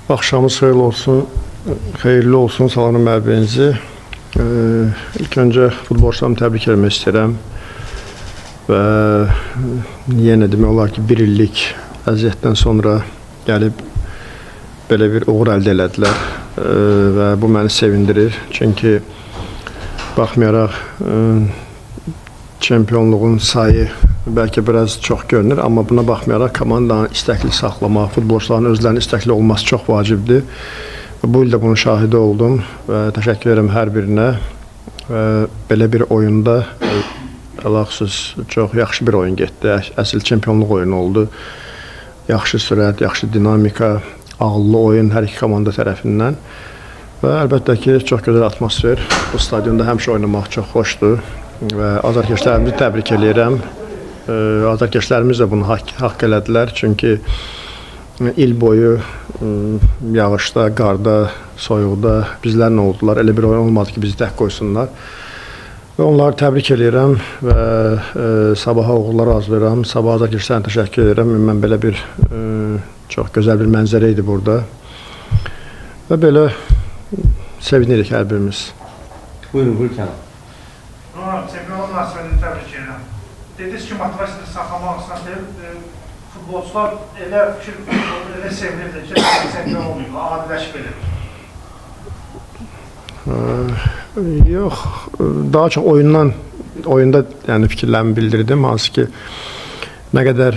Axşamınız xeyirli olsun, xeyirli olsun, salamın müəbbinizi. İlk öncə futbolçularımı təbrik etmək istəyirəm və yenə demək olar ki, bir illik əziyyətdən sonra gəlib belə bir uğur əldə elədilər və bu məni sevindirir. Çünki baxmayaraq çempionluğun sayı bəlkə biraz çox görünür, amma buna baxmayaraq komandanın istəkli saxlamaq, futbolçuların özlərinin istəkli olması çox vacibdir. Bu il də bunun şahidi oldum və təşəkkür edirəm hər birinə. Belə bir oyunda əlaqsız çox yaxşı bir oyun getdi. Əsl çempionluq oyunu oldu. Yaxşı sürət, yaxşı dinamika, ağıllı oyun hər iki komanda tərəfindən. Və əlbəttə ki, çox gözəl atmosfer. Bu stadionda həmişə oynamaq çox xoşdur və azarkeşlərimizi təbrik edirəm. Azarkeşlərimiz də bunu haqq elədilər. Çünki il boyu yağışda, qarda, soyuqda bizlərlə oldular. Elə bir oyun olmadı ki, bizi tək qoysunlar. Və onları təbrik edirəm və sabaha uğurlar arzulayıram. Sabah azarkeşlərinə təşəkkür edirəm. Mən belə bir çox gözəl bir mənzərə idi burada. Və belə sevinirik hər birimiz. Buyurun, buyur Kənan. Çempionluq münasibətini təbrik edirəm. Dediniz ki, motivasiyonu saxlamaq istəyir. Futbolçular elə fikir, elə sevinirdi ki, çempion olmayıb, adiləşib edir. Yox, daha çox oyunda yəni fikirlərimi bildirdim. Hansı ki, nə qədər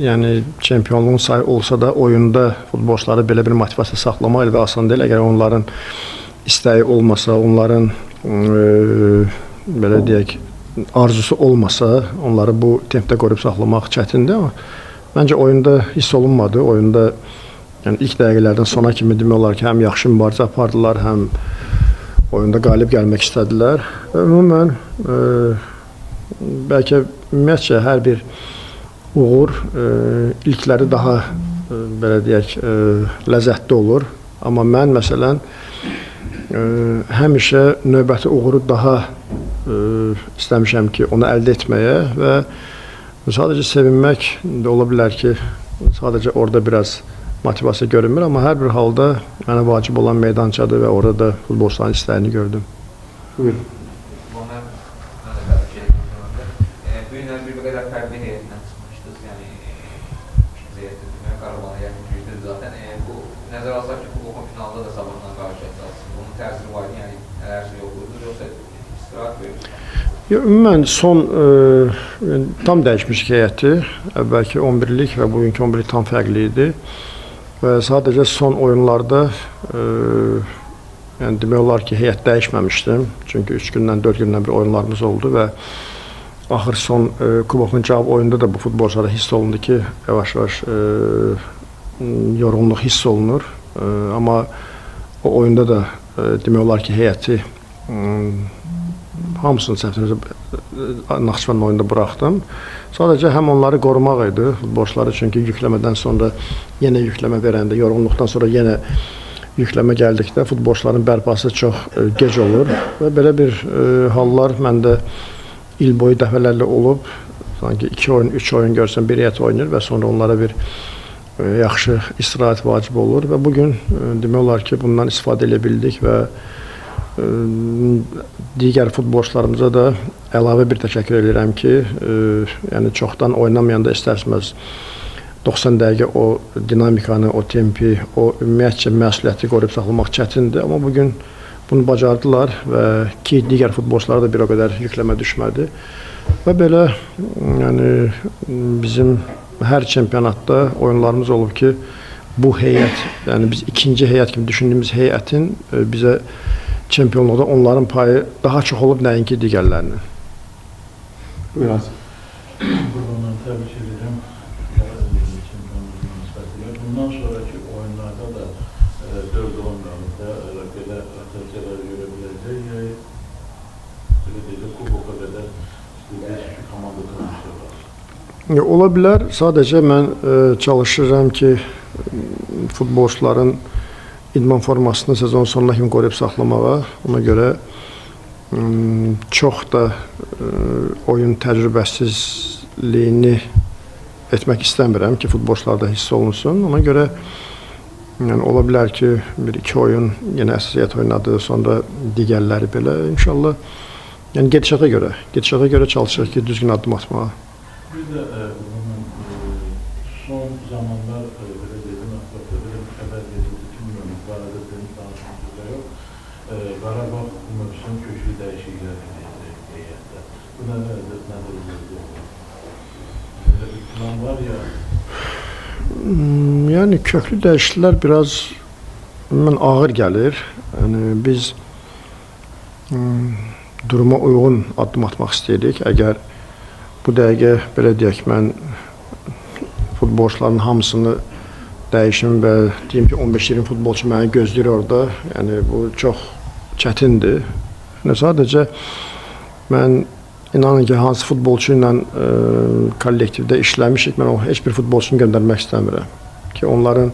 yəni çempionluğun sayı olsa da oyunda futbolçuları belə bir motivasiya saxlamaq elə də asan deyil. Əgər onların istəyi olmasa, onların belə deyək, arzusu olmasa, onları bu tempdə qoruyub saxlamaq çətindir, amma məncə oyunda hiss olunmadı. Oyunda yəni ilk dəqiqələrdən sona kimi demək olar ki, həm yaxşı mübarizə apardılar, həm oyunda qalib gəlmək istədilər. Ümumən, bəlkə ümumiyyətcə hər bir uğur ilkləri daha belə deyək, ləzzətli olur. Amma mən məsələn həmişə növbəti uğuru daha istəmişəm ki, onu əldə etməyə və sadəcə sevinmək də ola bilər ki, sadəcə orada biraz motivasiya görünmür, amma hər bir halda mənə vacib olan meydançadır və orada futbolçuların istəyini gördüm. Buyurun. Bu gündən bir qədər fərqli heyətindən çıxmışdınız, yəni ikinci heyətdə Qarabağın heyəti güclüdür zaten. Bu nəzər alsaq ki, futbolun finalda da sabahdan qarşılaşacaqsınız. Bunun təsiri var, yəni hər şey yoxdur, yoxsa istirahət verir? Ümumən son tam dəyişmişik heyəti. Əvvəlki 11-lik və bugünkü 11-lik tam fərqli idi. Və sadəcə son oyunlarda yəni demək olar ki, heyət dəyişməmişdim. Çünki 3 gündən, 4 gündən bir oyunlarımız oldu və axır son kubokun cavab oyunda da bu futbolçularda hiss olundu ki, yavaş-yavaş yorğunluq hiss olunur. Amma o oyunda da demək olar ki, heyəti hamısını səhvini Naxçıvanın oyunda buraxdım. Sadəcə həm onları qorumaq idi futbolçuları, çünki yükləmədən sonra yenə yükləmə verəndə, yorğunluqdan sonra yenə yükləmə gəldikdə futbolçuların bərpası çox gec olur və belə bir hallar məndə il boyu dəfələrlə olub. Sanki 2 oyun, 3 oyun görsən bir heyət oynayır və sonra onlara bir yaxşı istirahət vacib olur və bugün demək olar ki, bundan istifadə edə bildik və digər futbolçularımıza da əlavə bir təşəkkür edirəm ki, yəni çoxdan oynamayanda istərsiniz 90 dəqiqə o dinamikanı, o tempi, o ümumiyyətcə məsuliyyəti qoruyub saxlamaq çətindir, amma bugün bunu bacardılar və ki, digər futbolçulara da bir o qədər yükləmə düşmədi və belə yəni bizim hər çempionatda oyunlarımız olub ki, bu heyət, yəni biz ikinci heyət kimi düşündüyümüz heyətin bizə çempionluqda onların payı daha çox olub nəinki digərlərinin. Buyurun. Bundan təbrik edirəm. Çempionluq münasibətilə. Bundan sonraki oyunlarda da 4 oyunlarda belə nəticələr görə biləcək. Belə deyək, kuboka qədər istəyəcək komanda tanışırlar. Ola bilər. Sadəcə mən çalışıram ki, futbolçuların idman formasını sezon sonuna kimi qoruyub saxlamağa. Ona görə çox da oyun təcrübəsizliyini etmək istəmirəm ki, futbolçularda hiss olunsun. Ona görə yəni ola bilər ki, 1-2 oyun yenə əsasiyyət oynadı, sonra digərləri belə inşallah yəni gedişata görə çalışırıq ki, düzgün addım atmağa. Bir də son zamanlar belə dedim, belə bir xəbər verildi ki, bilmiyorum, barədə benim danışmamızda yox. Qarabağ mövzusunun köklü dəyişikliklər edəcək heyətdə. Bu nədir oldu? Belə bir plan var ya? Yəni köklü dəyişikliklər biraz mən ağır gəlir. Yəni biz duruma uyğun addım atmaq istəyirik. Əgər bu dəqiqə belə deyək, mən futbolçuların hamısını dəyişim və deyim ki, 15-20 futbolçu məni gözləyir orada. Yəni bu çox çətindir. Yəni sadəcə mən inanın ki, hansı futbolçu ilə kollektivdə işləmişik, mən o heç bir futbolçunu göndərmək istəmirəm. Ki onların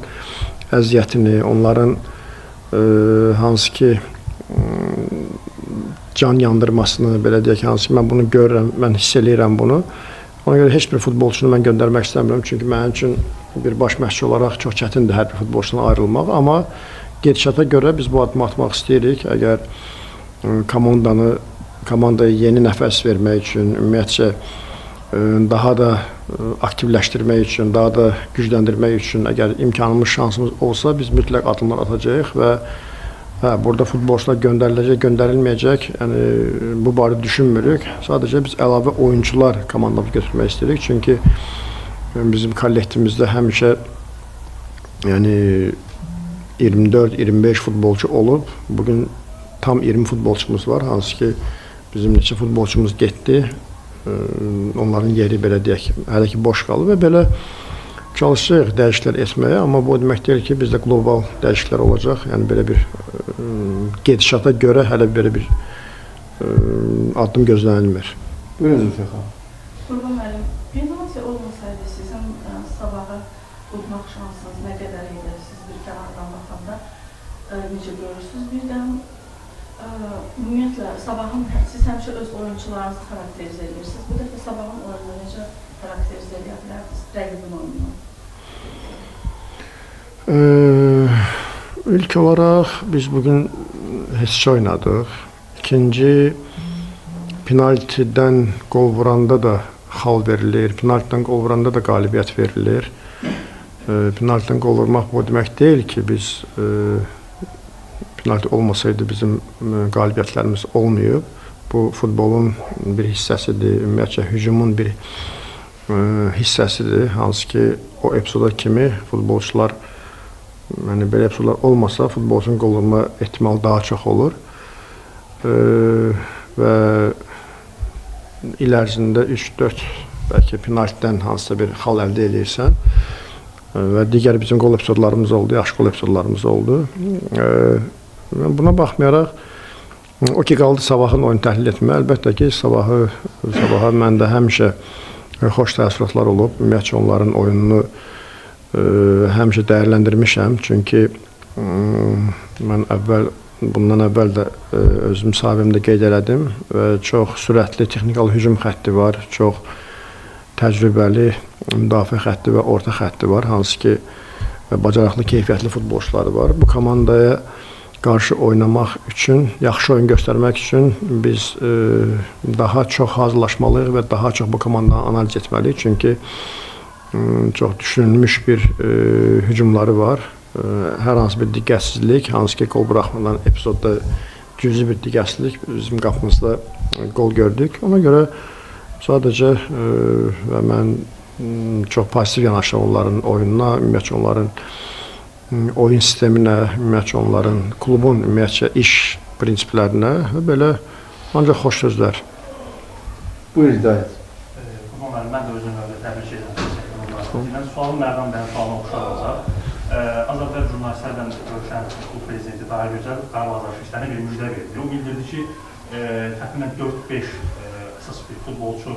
əziyyətini, onların hansı ki can yandırmasını, belə deyək, hansı ki, mən bunu görürəm, mən hiss eləyirəm bunu. Ona görə heç bir futbolçunu mən göndərmək istəmirəm. Çünki mənim üçün bir baş məşqçi olaraq çox çətindir hər bir futbolçudan ayrılmaq. Amma gedişata görə biz bu addımı atmaq istəyirik. Əgər komandaya yeni nəfəs vermək üçün, ümumiyyətcə daha da aktivləşdirmək üçün, daha da gücləndirmək üçün əgər imkanımız, şansımız olsa biz mütləq addımlar atacağıq və burada futbolçular göndəriləcək, göndərilməyəcək, yəni bu barədə düşünmürük. Sadəcə biz əlavə oyuncular komandamızı götürmək istəyirik. Çünki bizim kollektivimizdə həmişə yəni 24-25 futbolçu olub. Bugün tam 20 futbolçumuz var, hansı ki bizim neçə futbolçumuz getdi. Onların yeri belə deyək, hələ ki boş qalıb və belə çalışacağıq dəyişikliklər etməyə, amma bu demək deyil ki, bizdə qlobal dəyişikliklər olacaq. Yəni belə bir gedişata görə hələ belə bir addım gözlənilmir. Buyurun Zülfiyə xanım. Qurban müəllim, penalti olmasaydı sizin sabaha udmaq şansınız nə qədər idi? Siz bir kənardan baxanda necə görürsünüz? Birdən ümumiyyətlə sabahın siz həmişə öz oyunçularınızı xarakterizə edirsiniz. Bu dəfə sabahın oyununu necə xarakterizə edə bilərdiniz rəqibin oyununu? İlk olaraq biz bugün heç oynadıq. İkinci, penaltidən qol vuranda da xal verilir, penaltidən qol vuranda da qalibiyyət verilir. Penaltidən qol vurmaq bu demək deyil ki, biz penalti olmasaydı bizim qalibiyyətlərimiz olmayıb. Bu futbolun bir hissəsidir, ümumiyyətcə hücumun bir hissəsidir. Hansı ki, o epizoda kimi futbolçular, yəni belə episodlar olmasa, futbolçunun qol vurma ehtimalı daha çox olur. Və il ərzində 3-4 bəlkə penaltidən hansısa bir xal əldə edirsən və digər bizim qol epizodlarımız oldu, yaxşı qol epizodlarımız oldu. Buna baxmayaraq, o ki qaldı sabahın oyunu təhlil etmə. Əlbəttə ki, sabaha məndə həmişə xoş təəssüratlar olub. Ümumiyyətcə onların oyununu həmişə dəyərləndirmişəm. Çünki mən bundan əvvəl də öz müsahibimdə qeyd elədim və çox sürətli texnikal hücum xətti var, çox təcrübəli müdafiə xətti və orta xətti var, hansı ki bacarıqlı, keyfiyyətli futbolçuları var. Bu komandaya qarşı oynamaq üçün, yaxşı oyun göstərmək üçün biz daha çox hazırlaşmalıyıq və daha çox bu komandanı analiz etməliyik. Çünki çox düşünülmüş bir hücumları var. Hər hansı bir diqqətsizlik, hansı ki qol buraxmadan epizodda cüzi bir diqqətsizlik bizim qapımızda qol gördük. Ona görə sadəcə və mən çox pozitiv yanaşıram onların oyununa, ümumiyyətcə onların oyun sisteminə, ümumiyyətcə onların klubun ümumiyyətcə iş prinsiplərinə və belə ancaq xoş sözlər. Buyur Hidayət. Mən də özüm öyle təbrik edirəm. Sualım Mərdan bəyin sualına oxşar olacaq. Azərbaycan jurnalistlərdən görüşən klub prezidenti Tahir Gözəl Qarabağ işlərinə bir müjdə verdi. O bildirdi ki, təxminən 4-5 əsas bir futbolçu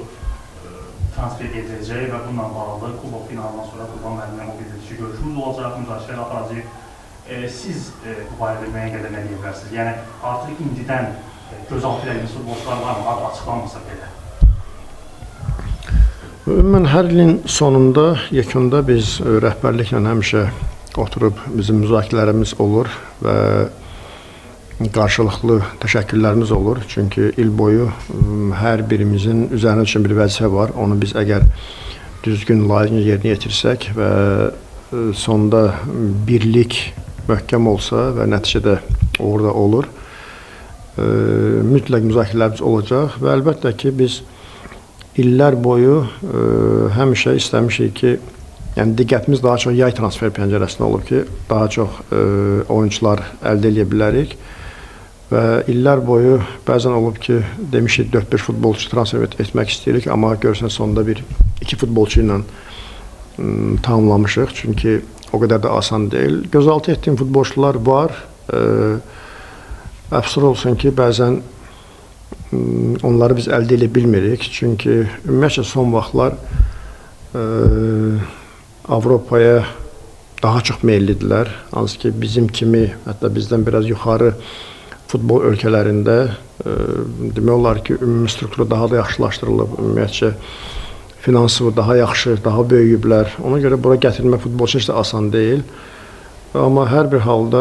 transfer ediləcək və bununla bağlı klub finalından sonra Qurban müəllimlə o bildirdi ki, görüşümüz olacaq, müzakirələr aparacaq. Siz bu barədə müəyyən qədər nə deyə bilərsiniz? Yəni, artıq indidən gözaltı edilmiş futbolçular var mı? Artıq açıqlanmasa belə. Ümumən hər ilin sonunda, yekunda biz rəhbərliklə həmişə oturub bizim müzakirələrimiz olur və qarşılıqlı təşəkkürlərimiz olur. Çünki il boyu hər birimizin üzərinə düşən bir vəzifə var. Onu biz əgər düzgün, layiqcə yerinə yetirsək və sonda birlik möhkəm olsa və nəticədə orada olur, mütləq müzakirələrimiz olacaq və əlbəttə ki, biz illər boyu həmişə istəmişik ki, yəni diqqətimiz daha çox yay transfer pəncərəsində olub ki, daha çox oyuncular əldə edə bilərik və illər boyu bəzən olub ki, demişik 4-5 futbolçu transfer etmək istəyirik, amma görürsən sonunda 2 futbolçu ilə tamamlamışıq, çünki o qədər də asan deyil. Gözaltı etdiyim futbolçular var, əfsus olsun ki, bəzən onları biz əldə edə bilmirik, çünki ümumiyyətlə son vaxtlar Avropaya daha çox meyillidirlər. Hansı ki, bizim kimi, hətta bizdən biraz yuxarı futbol ölkələrində demək olar ki, ümumi strukturu daha da yaxşılaşdırılıb, ümumiyyətcə finansı daha yaxşı, daha böyüyüblər. Ona görə bura gətirmək futbolçu heç də asan deyil. Amma hər bir halda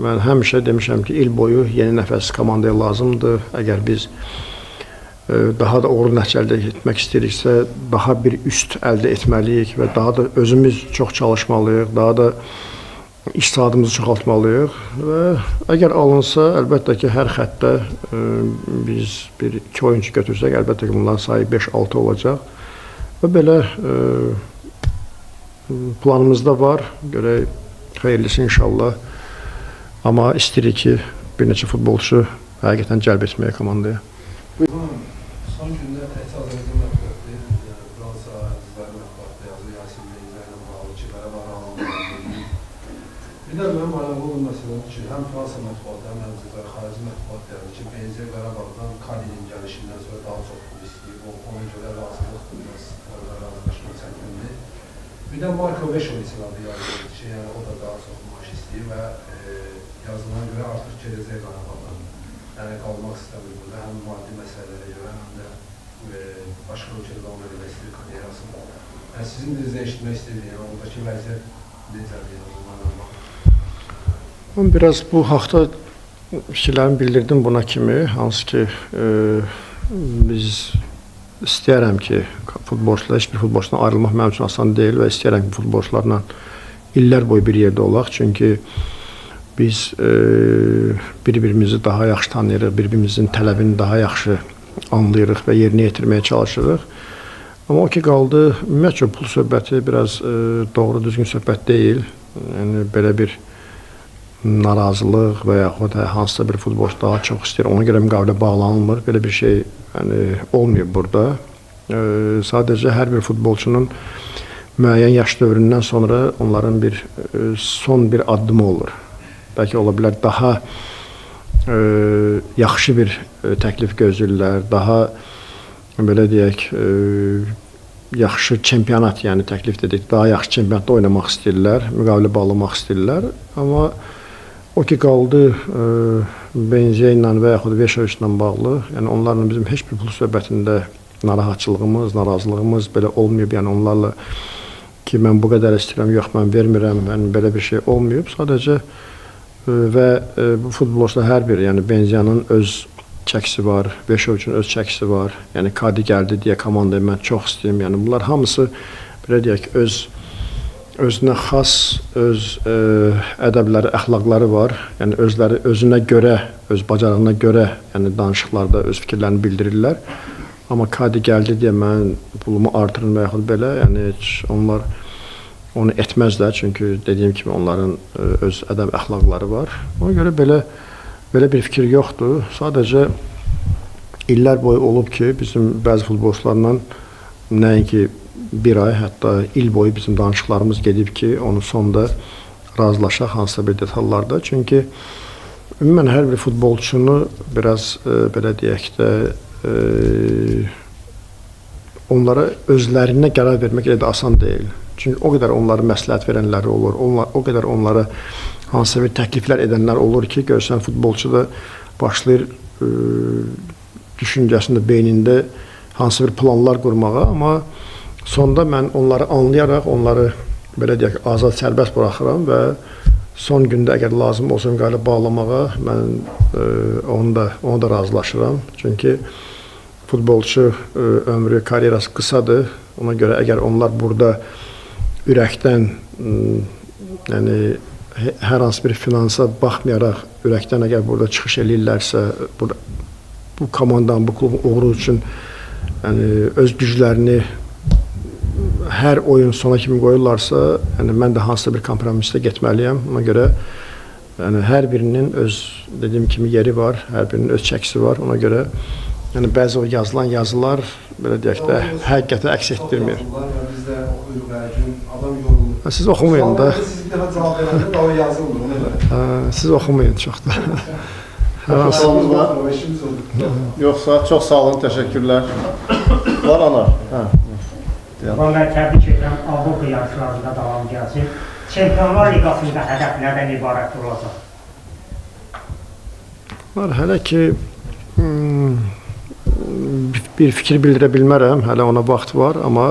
mən həmişə demişəm ki, il boyu yeni nəfəs komandaya lazımdır. Əgər biz daha da uğurlu nəticə əldə etmək istəyiriksə, daha bir üst əldə etməliyik və daha da özümüz çox çalışmalıyıq, daha da iş saatımızı çoxaltmalıyıq və əgər alınsa, əlbəttə ki, hər xəttdə biz 1-2 oyuncu götürsək, əlbəttə ki, bunların sayı 5-6 olacaq və belə planımızda var, görək, xeyirlisi inşallah, amma istəyirik ki, bir neçə futbolçu həqiqətən cəlb etməyə komandaya. Son gündə Azərbaycan mətbuatı, Fransa əzizləri mətbuatı yazır, Yasin Beyzə ilə bağlı ki, Qarabağ alınmalı. Bir də mənim maraqlı olan məsələdir ki, həm Fransa mətbuatı, həm əzizlər xarici mətbuat yazır ki, Beyzə Qarabağdan Kadinin gəlişindən sonra daha çox pul istəyib, ona görə razılıqdır, razılaşma çətindir. Bir də Marko Veşoviçin adı yazılır ki, yəni o da daha çox maaş istəyir və yazılana görə artıq gələcək Qarabağdan. Yəni qalmaq istəmir burada, həm maddi məsələlərə görə, həm də başqa ölkədə davam edilmək istəyir karyerasında. Yəni sizin birinizdən eşitmək istəyir, yəni oradakı vəziyyət necədir, onlarla baxın. Biraz bu haqda fikirlərimi bildirdim buna kimi, hansı ki, biz istəyərəm ki, futbolçular, heç bir futbolçudan ayrılmaq mənim üçün asan deyil və istəyərəm ki, futbolçularla illər boyu bir yerdə olaq, çünki biz bir-birimizi daha yaxşı tanıyırıq, bir-birimizin tələbini daha yaxşı anlayırıq və yerinə yetirməyə çalışırıq. Amma o ki, qaldı, ümumiyyətcə pul söhbəti biraz doğru düzgün söhbət deyil. Yəni, belə bir narazılıq və yaxud hansısa bir futbolçu daha çox istəyir, ona görə müqavilə bağlanılmır. Belə bir şey olmuyor burada. Sadəcə hər bir futbolçunun müəyyən yaş dövründən sonra onların son bir addımı olur. Bəlkə ola bilər daha yaxşı bir təklif gözləyirlər, daha belə deyək, yaxşı çempionat, yəni təklif dedik, daha yaxşı çempionatda oynamaq istəyirlər, müqavilə bağlamaq istəyirlər. Amma o ki, qaldı Benzya ilə və yaxud Veşoviç ilə bağlı, yəni onlarla bizim heç bir pul söhbətində narahatçılığımız, narazılığımız belə olmayıb, yəni onlarla ki, mən bu qədər istəyirəm, yox, mən vermirəm, yəni belə bir şey olmayıb, sadəcə və bu futbolçular hər biri, yəni Benzyanın öz çəkisi var, Veşoviçin öz çəkisi var, yəni Kadi gəldi deyə komandaya mən çox istəyim, yəni bunlar hamısı, belə deyək, özünə xas, öz ədəbləri, əxlaqları var, yəni özünə görə, öz bacarığına görə, yəni danışıqlarda öz fikirlərini bildirirlər, amma Kadi gəldi deyə mən pulumu artırın və yaxud belə, yəni onlar onu etməzlər, çünki dediyim kimi onların öz ədəb əxlaqları var. Ona görə belə bir fikir yoxdur. Sadəcə illər boyu olub ki, bizim bəzi futbolçularla nəinki bir ay, hətta il boyu bizim danışıqlarımız gedib ki, onu sonda razılaşaq hansısa bir detallarda. Çünki ümumən hər bir futbolçunu biraz belə deyək də onlara özlərinə qərar vermək elə də asan deyil. Çünki o qədər onlara məsləhət verənləri olur, o qədər onlara hansısa bir təkliflər edənlər olur ki, görsən futbolçu da başlayır düşüncəsində, beynində hansı bir planlar qurmağa, amma sonda mən onları anlayaraq, onları belə deyək, azad sərbəst buraxıram və son gündə əgər lazım olsa müqavilə bağlamağa mən onu da razılaşıram. Çünki futbolçu ömrü, karyerası qısadır. Ona görə əgər onlar burada ürəkdən, yəni hər hansı bir finansa baxmayaraq ürəkdən əgər burada çıxış eləyirlərsə, bu komandanın, bu klubun uğuru üçün yəni öz güclərini hər oyun sona kimi qoyurlarsa, yəni mən də hansısa bir kompromisdə getməliyəm. Ona görə yəni hər birinin öz dediyim kimi yeri var, hər birinin öz çəkisi var. Ona görə yəni bəzi o yazılan yazılar belə deyək də həqiqəti əks etdirmir. Biz də oxuyuruq hər gün, adam yorulur. Siz oxumayın da. Siz bir dəfə cavab verəndə daha yazılmır, ona görə. Siz oxumayın çox da. Hər hansı Sualınız var, işimiz olur. yoxsa çox sağ olun, təşəkkürlər. Var ana. Hə. Mən təbrik edirəm, Avropa yarışlarında davam gəlsin. Çempionlar Liqasında hədəflərdən ibarət olacaq. Hələ ki bir fikir bildirə bilmərəm, hələ ona vaxt var, amma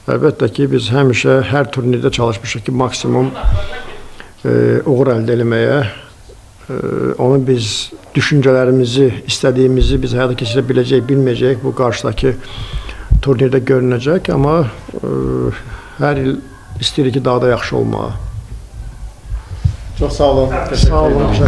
əlbəttə ki, biz həmişə hər turnirdə çalışmışıq ki, maksimum uğur əldə eləməyə, onu biz düşüncələrimizi, istədiyimizi biz həyata keçirə biləcək, bilməyəcək, bu qarşıdakı turnirdə görünəcək, amma hər il istəyirik ki, daha da yaxşı olmağa. Çox sağ olun. Sağ olun.